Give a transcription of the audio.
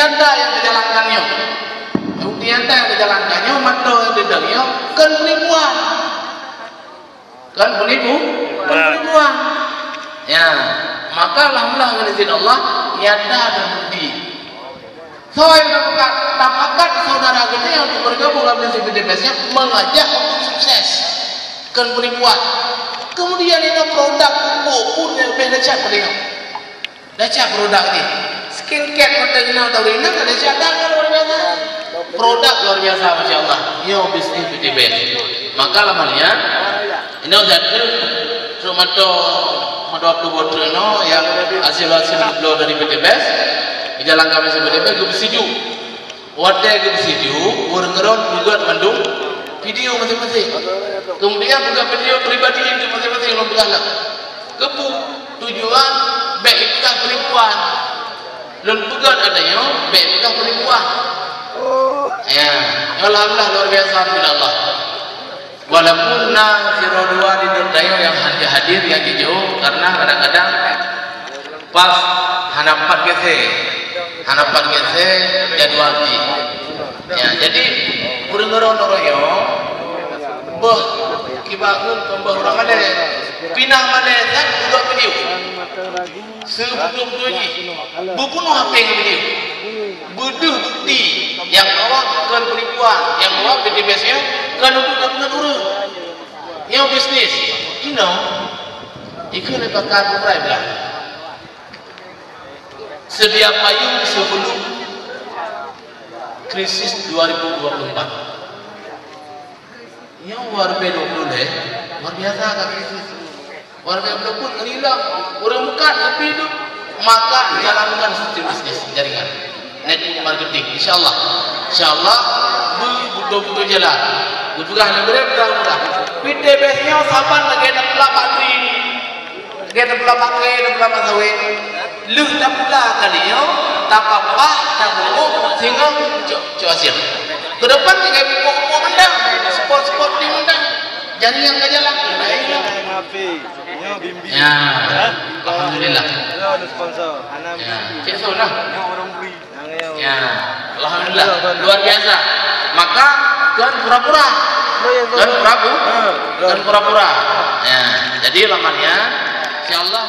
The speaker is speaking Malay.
nyata yang dijalankannya. Bukti nyata yang dijalankannya, mata yang didengnya kan penipuan. Kan penipuan. Ya, maka alhamdulillah dengan izin Allah nyata dan bukti. So yang tapakan saudara kita yang bergabung dalam PTBS-nya mengajak untuk sukses. Kan penipuan. Kemudian ini produk pun yang lebih lecak beliau. Lecak produk ini. Skincare pertanyaan atau ini ada cadangan luar biasa. Produk luar biasa, masya Allah. Yo bisnis PTBS. Maka lamanya ini udah sumato madok botrono yang hasil beliau dari PTBS. Jalan kami seperti itu, gue bersetuju. Wadah gue bersetuju, orang-orang juga mandung video masing-masing. Kemudian juga video pribadi itu masing-masing yang bergerak. Kepu tujuan baik itu kan penipuan. Dan bukan adanya baik itu kan penipuan. Ya, alhamdulillah luar biasa Allah. Walaupun Sirodua di Dordayo yang hadir yang jauh karena kadang-kadang pas hanapan jadwal di. Ya, jadi urang-urang boh kibangun pembah orang ada pinang mana tak budak video sebelum lagi bubunuh HP yang video buduh bukti yang bawa kan penipuan yang bawa PTBS-nya kan untuk dapat urang yang bisnis itu lepaskan perai belah sedia payung sebelum krisis 2024 yang warga 20 luar biasa kan krisis warga pun hilang orang bukan tapi itu maka jalankan sistem bisnis jaringan network marketing insyaallah betul-betul jalan bukan negara mudah PTBS-nya saban lagi ada pelapa tri kita pelapa ke dan pelapa sawe lu tak pula kalinya tak apa tak boleh sehingga hasil ke depan tinggal buku mendang sport di mendang jaringan ke jalan ya alhamdulillah ada sponsor cik Sona ya alhamdulillah luar biasa maka kan pura-pura ya jadi lamanya insyaallah